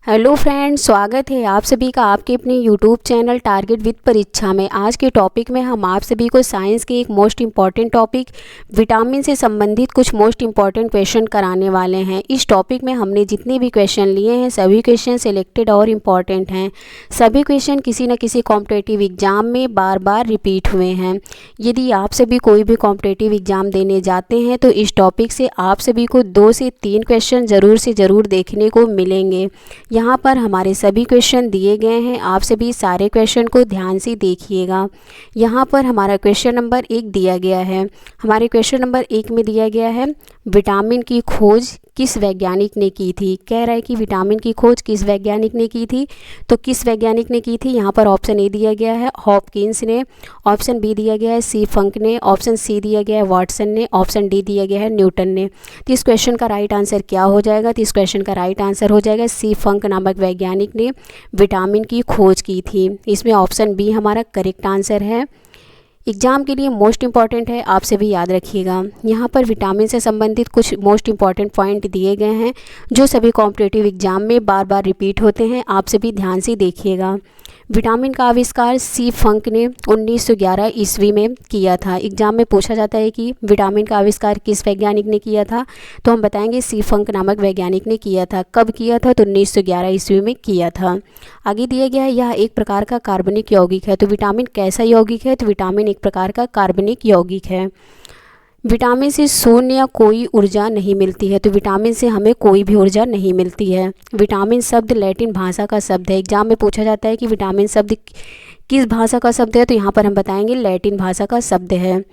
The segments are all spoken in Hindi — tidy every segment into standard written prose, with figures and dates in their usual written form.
हेलो फ्रेंड्स, स्वागत है आप सभी का आपके अपने यूट्यूब चैनल टारगेट विद परीक्षा में। आज के टॉपिक में हम आप सभी को साइंस के एक मोस्ट इम्पॉर्टेंट टॉपिक विटामिन से संबंधित कुछ मोस्ट इम्पॉर्टेंट क्वेश्चन कराने वाले हैं। इस टॉपिक में हमने जितने भी क्वेश्चन लिए हैं सभी क्वेश्चन सिलेक्टेड और इम्पॉर्टेंट हैं। सभी क्वेश्चन किसी न किसी कॉम्पिटेटिव एग्जाम में बार बार रिपीट हुए हैं। यदि आप सभी कोई भी कॉम्पिटेटिव एग्जाम देने जाते हैं तो इस टॉपिक से आप सभी को 2 से 3 क्वेश्चन ज़रूर से ज़रूर देखने को मिलेंगे। यहाँ पर हमारे सभी क्वेश्चन दिए गए हैं, आप सभी सारे क्वेश्चन को ध्यान से देखिएगा। यहाँ पर हमारा क्वेश्चन नंबर 1 दिया गया है। हमारे क्वेश्चन नंबर 1 में दिया गया है विटामिन की खोज किस वैज्ञानिक ने की थी। कह रहा है कि विटामिन की खोज किस वैज्ञानिक ने की थी, तो किस वैज्ञानिक ने की थी। यहाँ पर ऑप्शन ए दिया गया है हॉपकिंस ने, ऑप्शन बी दिया गया है सी फंक ने, ऑप्शन सी दिया गया है वाटसन ने, ऑप्शन डी दिया गया है न्यूटन ने। तो इस क्वेश्चन का राइट आंसर क्या हो जाएगा, तो इस क्वेश्चन का राइट आंसर हो जाएगा सी फंक नामक वैज्ञानिक ने विटामिन की खोज की थी। इसमें ऑप्शन बी हमारा करेक्ट आंसर है। एग्जाम के लिए मोस्ट इंपॉर्टेंट है, आप सभी याद रखिएगा। यहाँ पर विटामिन से संबंधित कुछ मोस्ट इंपॉर्टेंट पॉइंट दिए गए हैं जो सभी कॉम्पिटेटिव एग्जाम में बार बार रिपीट होते हैं, आप सभी ध्यान से देखिएगा। विटामिन का आविष्कार सी फंक ने 1911 ईस्वी में किया था। एग्जाम में पूछा जाता है कि विटामिन का आविष्कार किस वैज्ञानिक ने किया था, तो हम बताएंगे सी फंक नामक वैज्ञानिक ने किया था। कब किया था, तो 1911 ईस्वी में किया था। आगे दिया गया है यह एक प्रकार का कार्बनिक यौगिक है। तो विटामिन कैसा यौगिक है, तो विटामिन एक प्रकार का कार्बनिक यौगिक है। विटामिन से शून्य या कोई ऊर्जा नहीं मिलती है। तो विटामिन से हमें कोई भी ऊर्जा नहीं मिलती है। विटामिन शब्द लैटिन भाषा का शब्द है। एग्जाम में पूछा जाता है कि विटामिन शब्द किस भाषा का शब्द है, तो यहाँ पर हम बताएंगे लैटिन भाषा का शब्द है।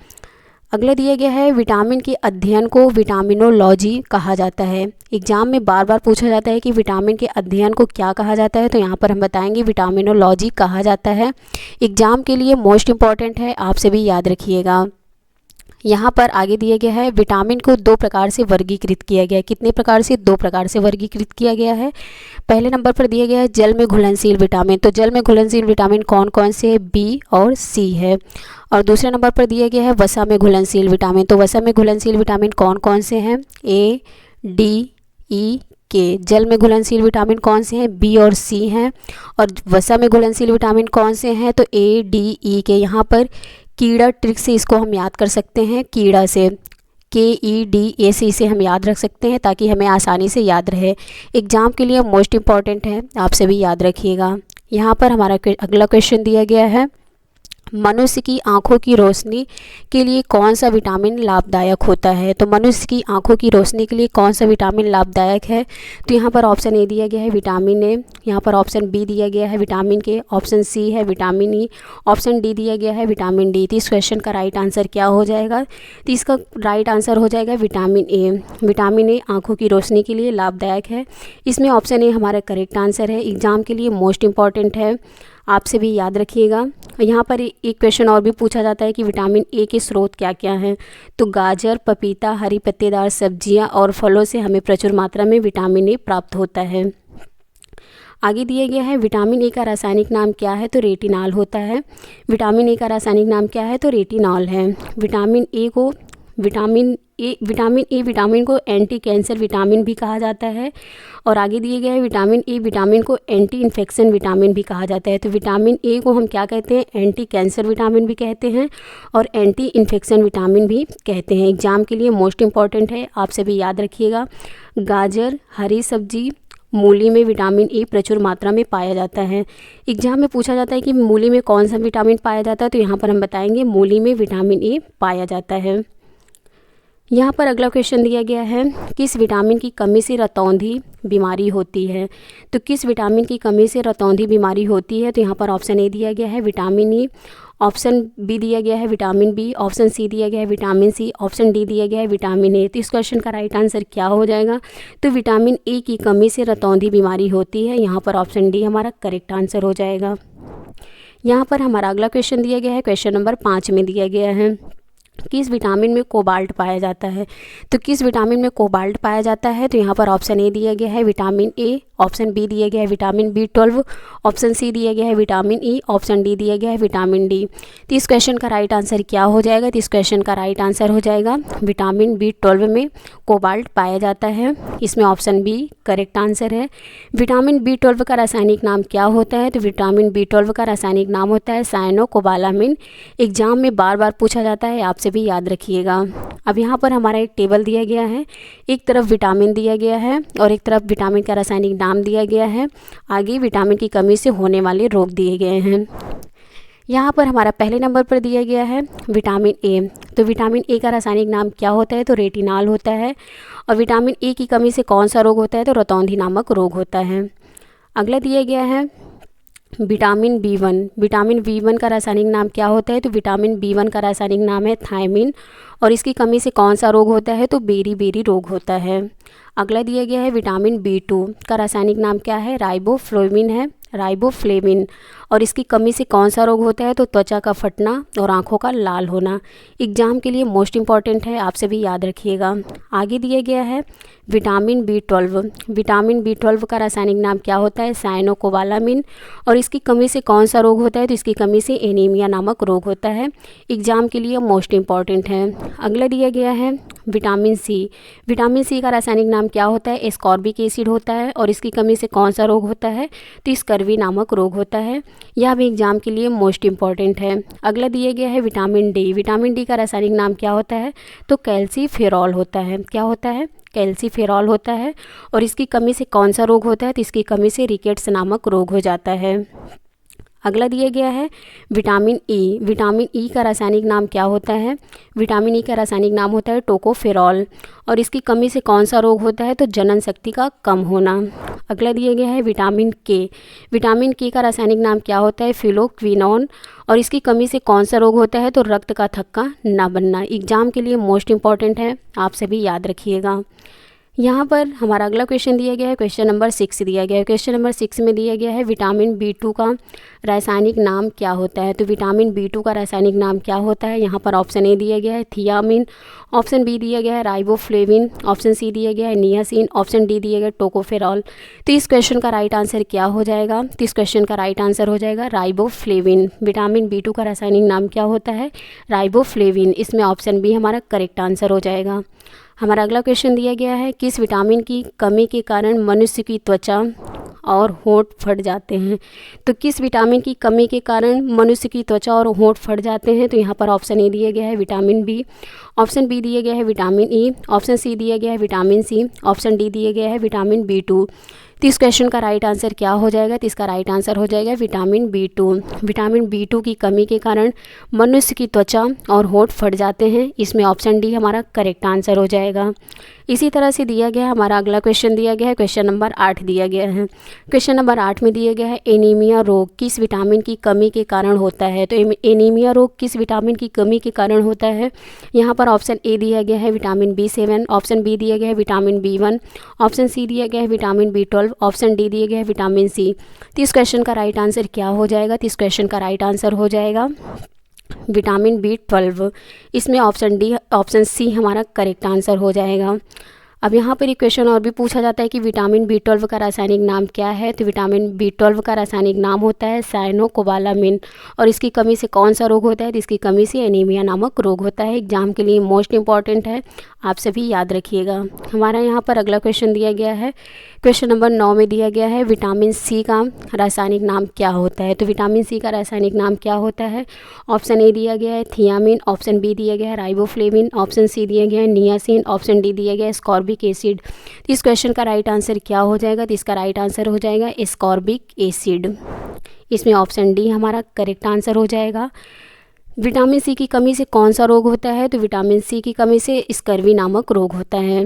अगला दिया गया है विटामिन के अध्ययन को विटामिनोलॉजी कहा जाता है। एग्जाम में बार बार पूछा जाता है कि विटामिन के अध्ययन को क्या कहा जाता है, तो यहाँ पर हम बताएंगे विटामिनोलॉजी कहा जाता है। एग्जाम के लिए मोस्ट इम्पॉर्टेंट है, आप सभी याद रखिएगा। यहाँ पर आगे दिया गया है विटामिन को 2 प्रकार से वर्गीकृत किया गया है। कितने प्रकार से, 2 प्रकार से वर्गीकृत किया गया है। पहले नंबर पर दिया गया है जल में घुलनशील विटामिन। तो जल में घुलनशील विटामिन कौन कौन से है, बी और सी है। और दूसरे नंबर पर दिया गया है वसा में घुलनशील विटामिन। तो वसा में घुलनशील विटामिन कौन कौन से हैं, ए डी ई के। जल में घुलनशील विटामिन कौन से हैं, बी और सी हैं। और वसा में घुलनशील विटामिन कौन से हैं, तो ए डी ई के। यहाँ पर कीड़ा ट्रिक से इसको हम याद कर सकते हैं, कीड़ा से KEDAC से हम याद रख सकते हैं ताकि हमें आसानी से याद रहे। एग्जाम के लिए मोस्ट इम्पॉर्टेंट है, आप सभी याद रखिएगा। यहाँ पर हमारा अगला क्वेश्चन दिया गया है मनुष्य की आंखों की रोशनी के लिए कौन सा विटामिन लाभदायक होता है। तो मनुष्य की आंखों की रोशनी के लिए कौन सा विटामिन लाभदायक है, तो यहाँ पर ऑप्शन ए दिया गया है विटामिन ए, यहाँ पर ऑप्शन बी दिया गया है विटामिन के, ऑप्शन सी है विटामिन ई, ऑप्शन डी दिया गया है विटामिन डी। तो इस क्वेश्चन का राइट आंसर क्या हो जाएगा, तो इसका राइट आंसर हो जाएगा विटामिन ए। विटामिन ए आंखों की रोशनी के लिए लाभदायक है। इसमें ऑप्शन ए हमारा करेक्ट आंसर है। एग्जाम के लिए मोस्ट इम्पॉर्टेंट है, आप से भी याद रखिएगा। यहाँ पर एक क्वेश्चन और भी पूछा जाता है कि विटामिन ए के स्रोत क्या क्या हैं। तो गाजर, पपीता, हरी पत्तेदार सब्जियाँ और फलों से हमें प्रचुर मात्रा में विटामिन ए प्राप्त होता है। आगे दिया गया है विटामिन ए का रासायनिक नाम क्या है, तो रेटिनॉल होता है। विटामिन ए का रासायनिक नाम क्या है, तो रेटिनॉल है। विटामिन को एंटी कैंसर विटामिन भी कहा जाता है। और आगे दिए गए विटामिन ए विटामिन को एंटी इन्फेक्शन विटामिन भी कहा जाता है। तो विटामिन ए को हम क्या कहते हैं, एंटी कैंसर विटामिन भी कहते हैं और एंटी इन्फेक्शन विटामिन भी कहते हैं। एग्जाम के लिए मोस्ट इम्पॉर्टेंट है, आप सभी याद रखिएगा। गाजर, हरी सब्जी, मूली में विटामिन ए प्रचुर मात्रा में पाया जाता है। एग्जाम में पूछा जाता है कि मूली में कौन सा विटामिन पाया जाता है, तो यहाँ पर हम बताएंगे मूली में विटामिन ए पाया जाता है। यहाँ पर अगला क्वेश्चन दिया गया है किस विटामिन की कमी से रतौंधी बीमारी होती है। तो किस विटामिन की कमी से रतौंधी बीमारी होती है, तो यहाँ पर ऑप्शन ए दिया गया है विटामिन ई, ऑप्शन बी दिया गया है विटामिन बी, ऑप्शन सी दिया गया है विटामिन सी, ऑप्शन डी दिया गया है विटामिन ए। तो इस क्वेश्चन का राइट आंसर क्या हो जाएगा, तो विटामिन ए की कमी से रतौंधी बीमारी होती है। यहाँ पर ऑप्शन डी हमारा करेक्ट आंसर हो जाएगा। यहाँ पर हमारा अगला क्वेश्चन दिया गया है क्वेश्चन नंबर 5 में दिया गया है किस विटामिन में कोबाल्ट पाया जाता है? तो किस विटामिन में कोबाल्ट पाया जाता है? तो यहाँ पर ऑप्शन ए दिया गया है विटामिन ए, ऑप्शन बी दिया गया है विटामिन B12, ऑप्शन सी दिया गया है विटामिन ई, ऑप्शन डी दिया गया है विटामिन डी। तो इस क्वेश्चन का राइट आंसर क्या हो जाएगा? तो इस क्वेश्चन का राइट आंसर हो जाएगा विटामिन B12 में कोबाल्ट पाया जाता है। इसमें ऑप्शन बी करेक्ट आंसर है। विटामिन B12 का रासायनिक नाम क्या होता है? तो विटामिन B12 का रासायनिक नाम होता है साइनोकोबालामिन। एग्जाम में बार बार पूछा जाता है, आपसे भी याद रखिएगा। अब यहाँ पर हमारा एक टेबल दिया गया है, एक तरफ विटामिन दिया गया है और एक तरफ विटामिन का रासायनिक नाम दिया गया है। आगे विटामिन की कमी से होने वाले रोग दिए गए हैं। यहाँ पर हमारा पहले नंबर पर दिया गया है विटामिन ए। तो विटामिन ए का रासायनिक नाम क्या होता है? तो रेटिनॉल होता है। और विटामिन ए की कमी से कौन सा रोग होता है? तो रतौंधी नामक रोग होता है। अगला दिया गया है विटामिन B1। विटामिन B1 का रासायनिक नाम क्या होता है? तो विटामिन B1 का रासायनिक नाम है थायमिन। और इसकी कमी से कौन सा रोग होता है? तो बेरी रोग होता है। अगला दिया गया है विटामिन B2 का रासायनिक नाम क्या है? राइबोफ्लेविन है, राइबोफ्लेविन। और इसकी कमी से कौन सा रोग होता है? तो त्वचा का फटना और आंखों का लाल होना। एग्जाम के लिए मोस्ट इंपॉर्टेंट है, आपसे भी याद रखिएगा। आगे दिया गया है विटामिन B12। विटामिन B12 का रासायनिक नाम क्या होता है? साइनोकोबालामिन। और इसकी कमी से कौन सा रोग होता है? तो इसकी कमी से एनीमिया नामक रोग होता है। एग्जाम के लिए मोस्ट इंपॉर्टेंट है। अगला दिया गया है विटामिन सी। विटामिन सी का रासायनिक नाम क्या होता है? एस्कॉर्बिक एसिड होता है। और इसकी कमी से कौन सा रोग होता है? तो स्कर्वी नामक रोग होता है। यह भी एग्जाम के लिए मोस्ट इंपॉर्टेंट है। अगला दिया गया है विटामिन डी। विटामिन डी का रासायनिक नाम क्या होता है? तो कैल्सीफेरॉल होता है। क्या होता है? कैल्सीफेरॉल होता है। और इसकी कमी से कौन सा रोग होता है? तो इसकी कमी से रिकेट्स नामक रोग हो जाता है। अगला दिया गया है विटामिन ई। विटामिन ई का रासायनिक नाम क्या होता है? विटामिन ई का रासायनिक नाम होता है टोकोफेरॉल। और इसकी कमी से कौन सा रोग होता है? तो जनन शक्ति का कम होना। अगला दिया गया है विटामिन के। विटामिन के का रासायनिक नाम क्या होता है? फिलोक्विनोन। और इसकी कमी से कौन सा रोग होता है? तो रक्त का थक्का ना बनना। एग्जाम के लिए मोस्ट इंपॉर्टेंट है, आप सभी याद रखिएगा। यहाँ पर हमारा अगला क्वेश्चन दिया गया है, क्वेश्चन नंबर 6 दिया गया है। क्वेश्चन नंबर 6 में दिया गया है विटामिन B2 का रासायनिक नाम क्या होता है? तो विटामिन B2 का रासायनिक नाम क्या होता है? यहाँ पर ऑप्शन ए दिया गया है थियामिन, ऑप्शन बी दिया गया है राइबोफ्लेविन, ऑप्शन सी दिया गया है नियासिन, ऑप्शन डी दिया गया है टोकोफेरॉल। तो इस क्वेश्चन का राइट आंसर क्या हो जाएगा? तो इस क्वेश्चन का राइट आंसर हो जाएगा राइबोफ्लेविन। विटामिन B2 का रासायनिक नाम क्या होता है? राइबोफ्लेविन। इसमें ऑप्शन बी हमारा करेक्ट आंसर हो जाएगा। हमारा अगला क्वेश्चन दिया गया है किस विटामिन की कमी के कारण मनुष्य की त्वचा और होंठ फट जाते हैं? तो किस विटामिन की कमी के कारण मनुष्य की त्वचा और होंठ फट जाते हैं? तो यहाँ पर ऑप्शन ए दिया गया है विटामिन बी, ऑप्शन बी दिया गया है विटामिन ई, ऑप्शन सी दिया गया है विटामिन सी, ऑप्शन डी दिया गया है विटामिन B2। तो इस क्वेश्चन का राइट आंसर क्या हो जाएगा? तो इसका राइट आंसर हो जाएगा विटामिन B2। विटामिन B2 की कमी के कारण मनुष्य की त्वचा और होंठ फट जाते हैं। इसमें ऑप्शन डी हमारा करेक्ट आंसर हो जाएगा। इसी तरह से दिया गया हमारा अगला क्वेश्चन दिया गया है, क्वेश्चन नंबर 8 दिया गया है। क्वेश्चन नंबर 8 में दिया गया है एनीमिया रोग किस विटामिन की कमी के कारण होता है? तो एनीमिया रोग किस विटामिन की कमी के कारण होता है? यहाँ पर ऑप्शन ए दिया गया है विटामिन B7, ऑप्शन बी दिया गया है विटामिन B1, ऑप्शन सी दिया गया है विटामिन B12, ऑप्शन डी दिया गया है विटामिन सी। तो इस क्वेश्चन का राइट आंसर क्या हो जाएगा? तो इस क्वेश्चन का राइट आंसर हो जाएगा विटामिन B12। इसमें ऑप्शन डी, ऑप्शन सी हमारा करेक्ट आंसर हो जाएगा। अब यहाँ पर एक क्वेश्चन और भी पूछा जाता है कि विटामिन B12 का रासायनिक नाम क्या है? तो विटामिन B12 का रासायनिक नाम होता है साइनोकोबालामिन। और इसकी कमी से कौन सा रोग होता है? तो इसकी कमी से एनीमिया नामक रोग होता है। एग्जाम के लिए मोस्ट इंपॉर्टेंट है, आप सभी याद रखिएगा। हमारा यहाँ पर अगला क्वेश्चन दिया गया है, क्वेश्चन नंबर 9 में दिया गया है विटामिन सी का रासायनिक नाम क्या होता है? तो विटामिन सी का रासायनिक नाम क्या होता है? ऑप्शन ए दिया गया है थियामिन, ऑप्शन बी दिया गया है राइबोफ्लेविन, ऑप्शन सी दिया गया है नियासिन, ऑप्शन डी दिया गया है एस्कॉर्बिक एसिड। तो इस क्वेश्चन का राइट आंसर क्या हो जाएगा? तो इसका राइट आंसर हो जाएगा एस्कॉर्बिक एसिड। इसमें ऑप्शन डी हमारा करेक्ट आंसर हो जाएगा। विटामिन सी की कमी से कौन सा रोग होता है? तो विटामिन सी की कमी से स्कर्वी नामक रोग होता है।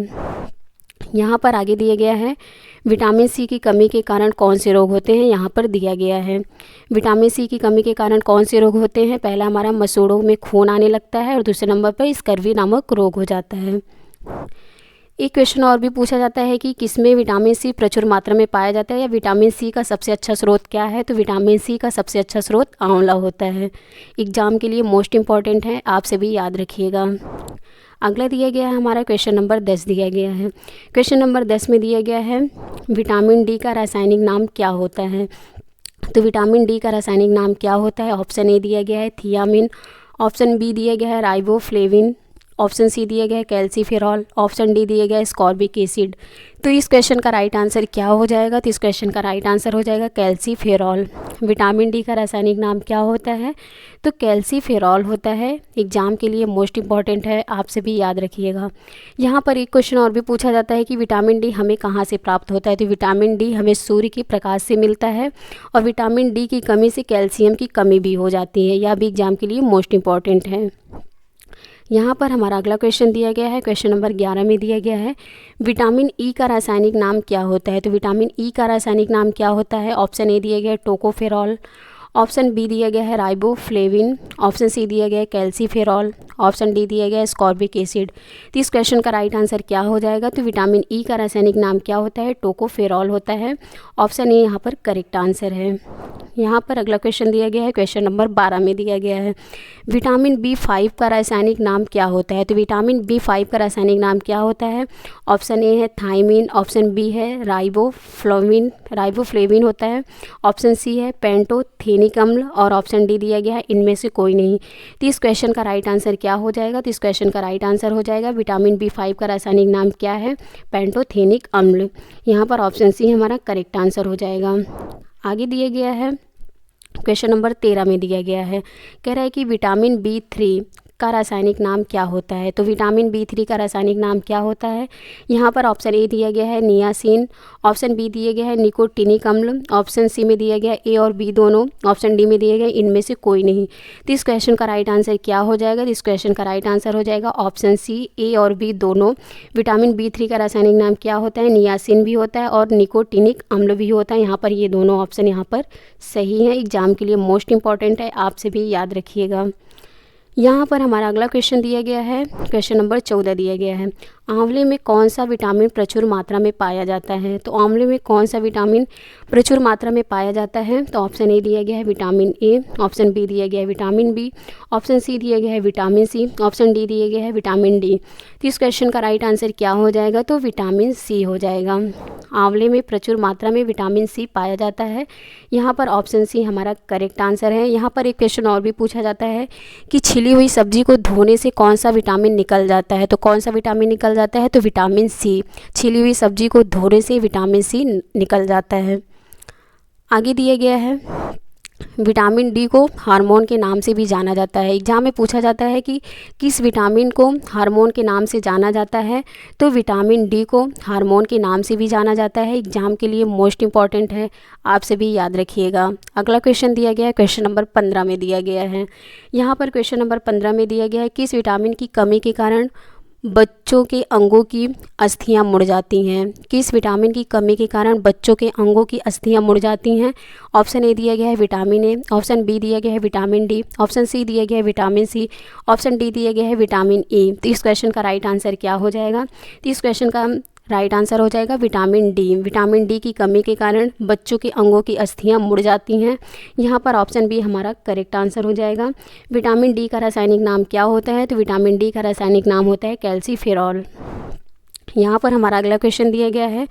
यहाँ पर आगे दिया गया है विटामिन सी की कमी के कारण कौन से रोग होते हैं? यहाँ पर दिया गया है विटामिन सी की कमी के कारण कौन से रोग होते हैं। पहला हमारा मसूड़ों में खून आने लगता है और दूसरे नंबर पर स्कर्वी नामक रोग हो जाता है। एक क्वेश्चन और भी पूछा जाता है कि किसमें विटामिन सी प्रचुर मात्रा में पाया जाता है, या विटामिन सी का सबसे अच्छा स्रोत क्या है। तो विटामिन सी का सबसे अच्छा स्रोत आंवला होता है। एग्ज़ाम के लिए मोस्ट इम्पॉर्टेंट है, आप सभी याद रखिएगा। अगला दिया गया है हमारा क्वेश्चन नंबर 10 दिया गया है। क्वेश्चन नंबर 10 में दिया गया है विटामिन डी का रासायनिक नाम क्या होता है। तो विटामिन डी का रासायनिक नाम क्या होता है। ऑप्शन ए दिया गया है थियामिन, ऑप्शन बी दिया गया है राइबोफ्लेविन, ऑप्शन सी दिया गया है कैल्सीफेरॉल, ऑप्शन डी दिया गया है स्कॉर्बिक एसिड। तो इस क्वेश्चन का राइट आंसर क्या हो जाएगा। तो इस क्वेश्चन का राइट आंसर हो जाएगा कैल्सीफेरॉल। विटामिन डी का रासायनिक नाम क्या होता है। तो कैल्सीफेरॉल होता है। एग्जाम के लिए मोस्ट इम्पॉर्टेंट है, आप सभी याद रखिएगा। यहाँ पर एक क्वेश्चन और भी पूछा जाता है कि विटामिन डी हमें कहाँ से प्राप्त होता है। तो विटामिन डी हमें सूर्य के प्रकाश से मिलता है, और विटामिन डी की कमी से कैल्शियम की कमी भी हो जाती है। यह भी एग्जाम के लिए मोस्ट इम्पॉर्टेंट है। यहाँ पर हमारा अगला क्वेश्चन दिया गया है, क्वेश्चन नंबर 11 में दिया गया है विटामिन ई का रासायनिक नाम क्या होता है। तो विटामिन ई का रासायनिक नाम क्या होता है। ऑप्शन ए दिया गया है टोकोफेरॉल, ऑप्शन बी दिया गया है राइबोफ्लेविन, ऑप्शन सी दिया गया है कैल्सीफेरॉल, ऑप्शन डी दिया गया है स्कॉर्बिक एसिड। तो इस क्वेश्चन का राइट आंसर क्या हो जाएगा। तो विटामिन ई का रासायनिक नाम क्या होता है, टोकोफेरॉल होता है। ऑप्शन ए यहाँ पर करेक्ट आंसर है। यहाँ पर अगला क्वेश्चन दिया गया है, क्वेश्चन नंबर 12 में दिया गया है विटामिन बी5 का रासायनिक नाम क्या होता है। तो विटामिन बी5 का रासायनिक नाम क्या होता है। ऑप्शन ए है थायमिन, ऑप्शन बी है राइबोफ्लेविन होता है, ऑप्शन सी है पेंटोथेनिक अम्ल, और ऑप्शन डी दिया गया है इनमें से कोई नहीं। तो इस क्वेश्चन का राइट आंसर क्या हो जाएगा। तो इस क्वेश्चन का राइट आंसर हो जाएगा विटामिन बी5 का रासायनिक नाम क्या है, पेंटोथेनिक अम्ल। यहाँ पर ऑप्शन सी हमारा करेक्ट आंसर हो जाएगा। आगे दिया गया है क्वेश्चन नंबर 13 में दिया गया है, कह रहा है कि विटामिन बी3 का रासायनिक नाम क्या होता है। तो विटामिन बी3 का रासायनिक नाम क्या होता है। यहाँ पर ऑप्शन ए दिया गया है नियासिन, ऑप्शन बी दिया गया है निकोटिनिक अम्ल, ऑप्शन सी में दिया गया ए और बी दोनों, ऑप्शन डी में दिया गया इनमें से कोई नहीं। तो इस क्वेश्चन का राइट आंसर क्या हो जाएगा। तो इस क्वेश्चन का राइट आंसर हो जाएगा ऑप्शन सी, ए और बी दोनों। विटामिन बी3 का रासायनिक नाम क्या होता है, नियासिन भी होता है और निकोटिनिक अम्ल भी होता है। यहाँ पर ये दोनों ऑप्शन यहाँ पर सही है। एग्जाम के लिए मोस्ट इंपॉर्टेंट है, आप से भी याद रखिएगा। यहाँ पर हमारा अगला क्वेश्चन दिया गया है, क्वेश्चन नंबर 14 दिया गया है आंवले में कौन सा विटामिन प्रचुर मात्रा में पाया जाता है। तो आंवले में कौन सा विटामिन प्रचुर मात्रा में पाया जाता है। तो ऑप्शन ए दिया गया है विटामिन ए, ऑप्शन बी दिया गया है विटामिन बी, ऑप्शन सी दिया गया है विटामिन सी, ऑप्शन डी दिया गया है विटामिन डी। तो इस क्वेश्चन का राइट आंसर क्या हो जाएगा। तो विटामिन सी हो जाएगा। आंवले में प्रचुर मात्रा में विटामिन सी पाया जाता है। यहाँ पर ऑप्शन सी हमारा करेक्ट आंसर है। यहाँ पर एक क्वेश्चन और भी पूछा जाता है कि छिली हुई सब्जी को धोने से कौन सा विटामिन निकल जाता है। तो कौन सा विटामिन निकल जाता है। तो विटामिन सी। छिली हुई सब्जी को धोने से विटामिन सी निकल जाता है। आगे दिया गया है विटामिन डी को हार्मोन के नाम से भी जाना जाता है। एग्जाम में पूछा जाता है कि किस विटामिन को हार्मोन के नाम से जाना जाता है। तो विटामिन डी को हार्मोन के नाम से भी जाना जाता है। एग्जाम के लिए मोस्ट इम्पॉर्टेंट है, आप सभी याद रखिएगा। अगला क्वेश्चन दिया गया है, क्वेश्चन नंबर 15 में दिया गया है। यहाँ पर क्वेश्चन नंबर 15 में दिया गया है किस विटामिन की कमी के कारण बच्चों के अंगों की अस्थियां मुड़ जाती हैं। किस विटामिन की कमी के कारण बच्चों के अंगों की अस्थियां मुड़ जाती हैं। ऑप्शन ए दिया गया है विटामिन ए, ऑप्शन बी दिया गया है विटामिन डी, ऑप्शन सी दिया गया है विटामिन सी, ऑप्शन डी दिया गया है विटामिन ए। तो इस क्वेश्चन का राइट आंसर क्या हो जाएगा। तो इस क्वेश्चन का राइट आंसर हो जाएगा विटामिन डी। विटामिन डी की कमी के कारण बच्चों के अंगों की अस्थियां मुड़ जाती हैं। यहाँ पर ऑप्शन बी हमारा करेक्ट आंसर हो जाएगा। विटामिन डी का रासायनिक नाम क्या होता है। तो विटामिन डी का रासायनिक नाम होता है कैल्सीफेरॉल। यहाँ पर हमारा अगला क्वेश्चन दिया गया है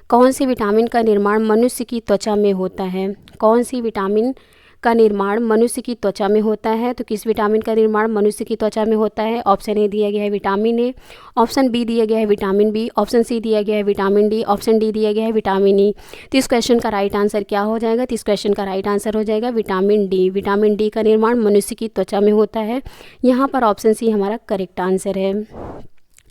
कौन सी विटामिन का निर्माण मनुष्य की त्वचा में होता है। कौन सी विटामिन का निर्माण मनुष्य की त्वचा में होता है। तो किस विटामिन का निर्माण मनुष्य की त्वचा में होता है। ऑप्शन ए दिया गया है विटामिन ए, ऑप्शन बी दिया गया है विटामिन बी, ऑप्शन सी दिया गया है विटामिन डी, ऑप्शन डी दिया गया है विटामिन ई। तो इस क्वेश्चन का राइट आंसर क्या हो जाएगा। तो इस क्वेश्चन का राइट आंसर हो जाएगा विटामिन डी। विटामिन डी का निर्माण मनुष्य की त्वचा में होता है। यहाँ पर ऑप्शन सी हमारा करेक्ट आंसर है।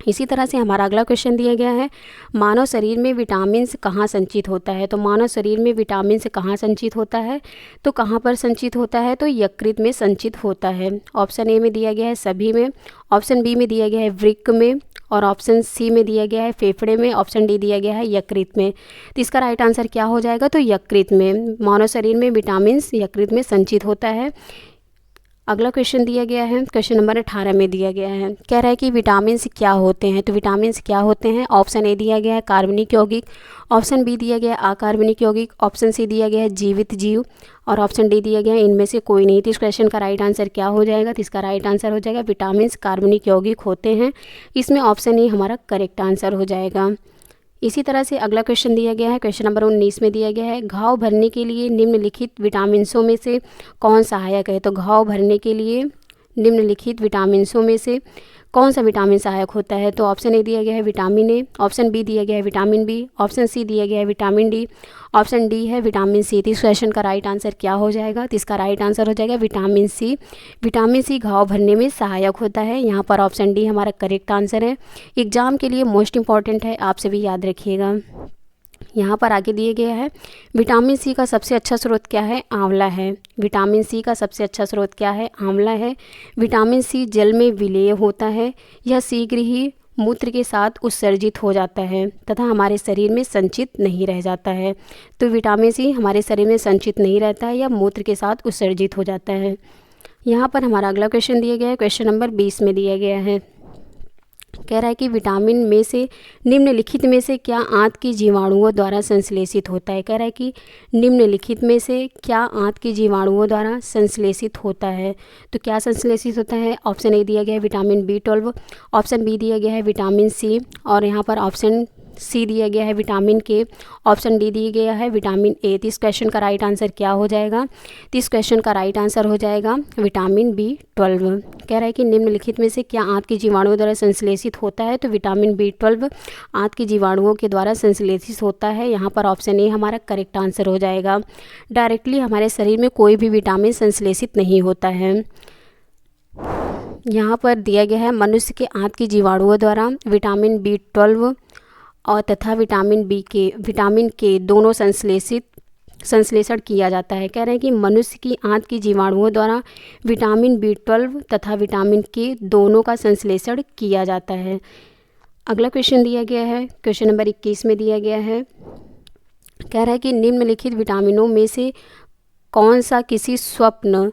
इसी तरह से हमारा अगला क्वेश्चन दिया गया है मानव शरीर में विटामिन कहाँ संचित होता है। तो मानव शरीर में विटामिन कहाँ संचित होता है। तो कहाँ पर संचित होता है। तो यकृत में संचित होता है। ऑप्शन ए में दिया गया है सभी में, ऑप्शन बी में दिया गया है वृक्क में, और ऑप्शन सी में दिया गया है फेफड़े में, ऑप्शन डी दिया गया है यकृत में। तो इसका राइट आंसर क्या हो जाएगा। तो यकृत में। मानव शरीर में विटामिन यकृत में संचित होता है। अगला क्वेश्चन दिया गया है, क्वेश्चन नंबर 18 में दिया गया है, कह रहा है कि विटामिन क्या होते हैं। तो विटामिन क्या होते हैं, ऑप्शन ए दिया गया है कार्बनिक यौगिक, ऑप्शन बी दिया गया है अकार्बनिक यौगिक, ऑप्शन सी दिया गया है जीवित जीव और ऑप्शन डी दिया गया है इनमें से कोई नहीं। तो इस क्वेश्चन का राइट आंसर क्या हो जाएगा, तो इसका राइट आंसर हो जाएगा विटामिन कार्बनिक यौगिक होते हैं। इसमें ऑप्शन ए हमारा करेक्ट आंसर हो जाएगा। इसी तरह से अगला क्वेश्चन दिया गया है, क्वेश्चन नंबर 19 में दिया गया है, घाव भरने के लिए निम्नलिखित विटामिन्सों में से कौन सहायक है। तो घाव भरने के लिए निम्नलिखित विटामिन्सों में से कौन सा विटामिन सहायक होता है। तो ऑप्शन ए दिया गया है विटामिन ए, ऑप्शन बी दिया गया है विटामिन बी, ऑप्शन सी दिया गया है विटामिन डी, ऑप्शन डी है विटामिन सी। तो इस क्वेश्चन का राइट आंसर क्या हो जाएगा, तो इसका राइट आंसर हो जाएगा विटामिन सी। विटामिन सी घाव भरने में सहायक होता है। यहाँ पर ऑप्शन डी हमारा करेक्ट आंसर है। एग्जाम के लिए मोस्ट इंपॉर्टेंट है, आप सभी याद रखिएगा। यहाँ पर आगे दिए गया है, विटामिन सी का सबसे अच्छा स्रोत क्या है, आंवला है। विटामिन सी का सबसे अच्छा स्रोत क्या है, आंवला है। विटामिन सी जल में विलेय होता है, यह शीघ्र ही मूत्र के साथ उत्सर्जित हो जाता है तथा हमारे शरीर में संचित नहीं रह जाता है। तो विटामिन सी हमारे शरीर में संचित नहीं रहता है या मूत्र के साथ उत्सर्जित हो जाता है। यहाँ पर हमारा अगला क्वेश्चन दिया गया है, क्वेश्चन नंबर 20 में दिया गया है, कह रहा है कि विटामिन में से निम्नलिखित में से क्या आंत की जीवाणुओं द्वारा संश्लेषित होता है। कह रहा है कि निम्नलिखित में से क्या आंत की जीवाणुओं द्वारा संश्लेषित होता है। तो क्या संश्लेषित होता है, ऑप्शन ए दिया गया है विटामिन B12, ऑप्शन बी दिया गया है विटामिन सी और यहाँ पर ऑप्शन सी दिया गया है विटामिन के, ऑप्शन डी दिया गया है विटामिन ए। तो इस क्वेश्चन का राइट आंसर क्या हो जाएगा, तो इस क्वेश्चन का राइट आंसर हो जाएगा विटामिन B12। कह रहा है कि निम्नलिखित में से क्या आंत की जीवाणुओं द्वारा संश्लेषित होता है। तो विटामिन B12 आंत की जीवाणुओं के द्वारा संश्लेषित होता है। यहाँ पर ऑप्शन ए हमारा करेक्ट आंसर हो जाएगा। डायरेक्टली हमारे शरीर में कोई भी विटामिन संश्लेषित नहीं होता है। यहाँ पर दिया गया है, मनुष्य के आंत की जीवाणुओं द्वारा विटामिन B12 और तथा विटामिन के दोनों संश्लेषण किया जाता है। कह रहे हैं कि मनुष्य की आंत की जीवाणुओं द्वारा विटामिन B12 तथा विटामिन के दोनों का संश्लेषण किया जाता है। अगला क्वेश्चन दिया गया है, क्वेश्चन नंबर 21 में दिया गया है, कह रहा है कि निम्नलिखित विटामिनों में से कौन सा किसी स्वप्न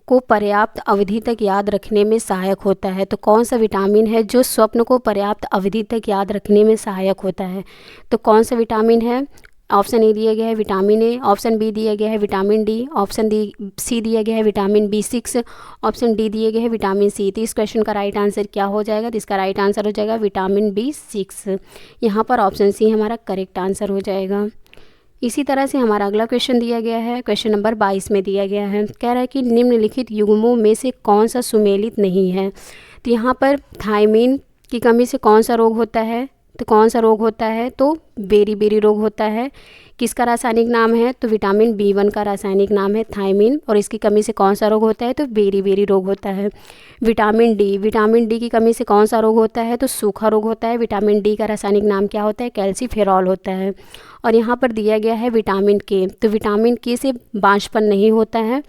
को पर्याप्त अवधि तक याद रखने में सहायक होता है। तो कौन सा विटामिन है जो स्वप्न को पर्याप्त अवधि तक याद रखने में सहायक होता है। तो कौन सा विटामिन है, ऑप्शन ए दिया गया है विटामिन ए, ऑप्शन बी दिया गया है विटामिन डी, ऑप्शन सी दिया गया है विटामिन B6, ऑप्शन डी दिए गए है विटामिन सी। तो इस क्वेश्चन का राइट आंसर क्या हो जाएगा, तो इसका राइट आंसर हो जाएगा विटामिन B6। यहाँ पर ऑप्शन सी हमारा करेक्ट आंसर हो जाएगा। इसी तरह से हमारा अगला क्वेश्चन दिया गया है, क्वेश्चन नंबर 22 में दिया गया है, कह रहा है कि निम्नलिखित युग्मों में से कौन सा सुमेलित नहीं है। तो यहाँ पर थायमीन की कमी से कौन सा रोग होता है, तो कौन सा रोग होता है, तो बेरी रोग होता है। किसका रासायनिक नाम है, तो विटामिन B1 का रासायनिक नाम है थायमीन और इसकी कमी से कौन सा रोग होता है, तो बेरी रोग होता है। विटामिन डी की कमी से कौन सा रोग होता है, तो सूखा रोग होता है। विटामिन डी का रासायनिक नाम क्या होता है, कैल्सीफेरॉल होता है। और यहाँ पर दिया गया है विटामिन के, तो विटामिन के से बांझपन नहीं होता है।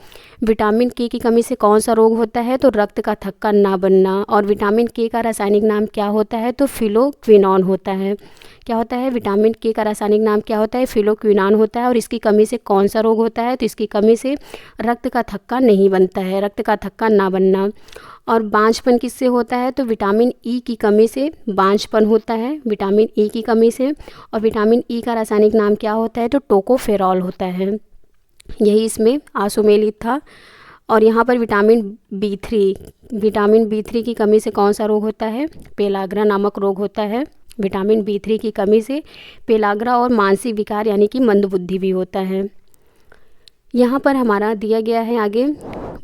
विटामिन के की कमी से कौन सा रोग होता है, तो रक्त का थक्का ना बनना। और विटामिन के का रासायनिक नाम क्या होता है, तो फिलोक्विनोन होता है। क्या होता है, विटामिन के का रासायनिक नाम क्या होता है, फिलोक्विनोन होता है। और इसकी कमी से कौन सा रोग होता है, तो इसकी कमी से रक्त का थक्का नहीं बनता है, रक्त का थक्का ना बनना। और बांझपन किससे होता है, तो विटामिन ई की कमी से बांझपन होता है, विटामिन ई की कमी से। और विटामिन ई का रासायनिक नाम क्या होता है, तो टोकोफेरॉल होता है। यही इसमें आसुमेलित था। और यहाँ पर विटामिन B3 की कमी से कौन सा रोग होता है, पेलाग्रा नामक रोग होता है। विटामिन B3 की कमी से पेलाग्रा और मानसिक विकार यानी कि मंदबुद्धि भी होता है। यहाँ पर हमारा दिया गया है आगे,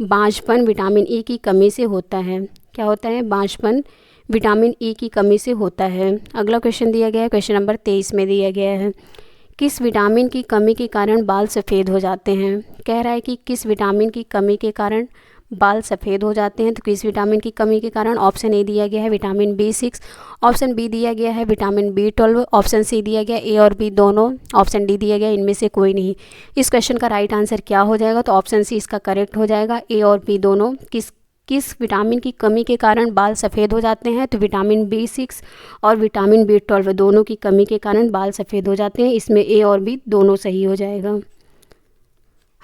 बांझपन विटामिन ई की कमी से होता है। क्या होता है, बांझपन विटामिन ई की कमी से होता है। अगला क्वेश्चन दिया गया है, क्वेश्चन नंबर 23 में दिया गया है, किस विटामिन की कमी के कारण बाल सफ़ेद हो जाते हैं। कह रहा है कि किस विटामिन की कमी के कारण बाल सफ़ेद हो जाते हैं। तो किस विटामिन की कमी के कारण, ऑप्शन ए दिया गया है विटामिन B6, ऑप्शन बी दिया गया है विटामिन B12, ऑप्शन सी दिया गया ए और बी दोनों, ऑप्शन डी दिया गया इनमें से कोई नहीं। इस क्वेश्चन का राइट आंसर क्या हो जाएगा, तो ऑप्शन सी इसका करेक्ट हो जाएगा। ए और बी दोनों किस विटामिन की कमी के कारण बाल सफ़ेद हो जाते हैं, तो विटामिन B6 और विटामिन B12 दोनों की कमी के कारण बाल सफ़ेद हो जाते हैं। इसमें ए और बी दोनों सही हो जाएगा।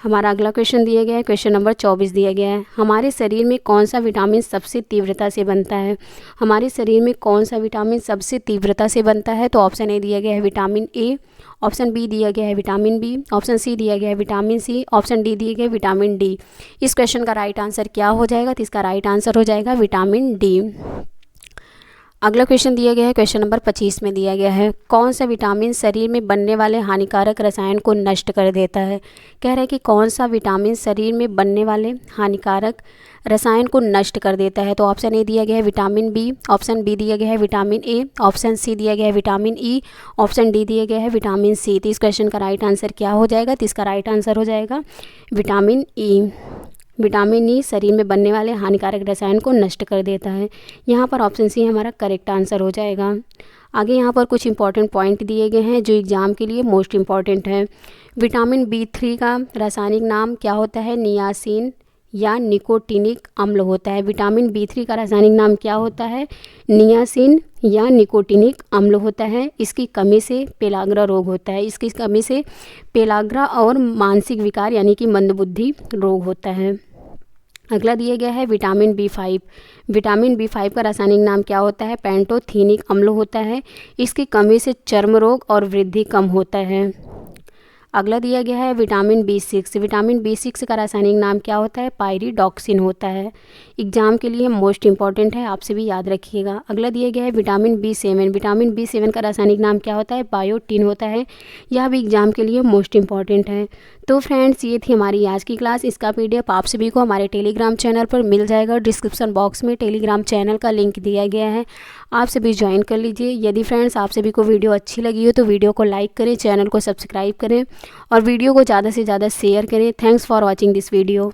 हमारा अगला क्वेश्चन दिया गया है, क्वेश्चन नंबर 24 दिया गया है, हमारे शरीर में कौन सा विटामिन सबसे तीव्रता से बनता है। हमारे शरीर में कौन सा विटामिन सबसे तीव्रता से बनता है। तो ऑप्शन ए दिया गया है विटामिन ए, ऑप्शन बी दिया गया है विटामिन बी, ऑप्शन सी दिया गया है विटामिन सी, ऑप्शन डी दिया गया है विटामिन डी। इस क्वेश्चन का राइट आंसर क्या हो जाएगा। तो इसका राइट आंसर हो जाएगा विटामिन डी। अगला क्वेश्चन दिया गया है, क्वेश्चन नंबर 25 में दिया गया है, कौन सा विटामिन शरीर में बनने वाले हानिकारक रसायन को नष्ट कर देता है। कह रहा है कि कौन सा विटामिन शरीर में बनने वाले हानिकारक रसायन को नष्ट कर देता है। तो ऑप्शन ए दिया गया है विटामिन बी, ऑप्शन बी दिया गया है विटामिन ए, ऑप्शन सी दिया गया है विटामिन ई, ऑप्शन डी दिया गया है विटामिन सी। तो इस क्वेश्चन का राइट आंसर क्या हो जाएगा। तो इसका राइट आंसर हो जाएगा विटामिन ई। विटामिन ई शरीर में बनने वाले हानिकारक रसायन को नष्ट कर देता है। यहाँ पर ऑप्शन सी हमारा करेक्ट आंसर हो जाएगा। आगे यहाँ पर कुछ इंपॉर्टेंट पॉइंट दिए गए हैं जो एग्ज़ाम के लिए मोस्ट इम्पॉर्टेंट है। विटामिन B3 का रासायनिक नाम क्या होता है। नियासिन या निकोटिनिक अम्ल होता है। विटामिन B3 का रासायनिक नाम क्या होता है। नियासिन या निकोटिनिक अम्ल होता है। इसकी कमी से पेलाग्रा रोग होता है। इसकी कमी से पेलाग्रा और मानसिक विकार यानी कि मंदबुद्धि रोग होता है। अगला दिया गया है विटामिन B5। विटामिन B5 का रासायनिक नाम क्या होता है। पेंटोथेनिक अम्ल होता है। इसकी कमी से चर्म रोग और वृद्धि कम होता है। अगला दिया गया है विटामिन B6। विटामिन B6 का रासायनिक नाम क्या होता है। पायरिडॉक्सिन होता है। एग्जाम के लिए मोस्ट इंपॉर्टेंट है, आपसे भी याद रखिएगा। अगला दिया गया है विटामिन B7। विटामिन B7 का रासायनिक नाम क्या होता है। बायोटिन होता है। यह भी एग्जाम के लिए मोस्ट इंपॉर्टेंट है। तो फ्रेंड्स, ये थी हमारी आज की क्लास। इसका PDF आप सभी को हमारे टेलीग्राम चैनल पर मिल जाएगा। डिस्क्रिप्शन बॉक्स में टेलीग्राम चैनल का लिंक दिया गया है, आप सभी ज्वाइन कर लीजिए। यदि फ्रेंड्स आप सभी को वीडियो अच्छी लगी हो तो वीडियो को लाइक करें, चैनल को सब्सक्राइब करें और वीडियो को ज़्यादा से ज़्यादा शेयर करें। Thanks for watching this video.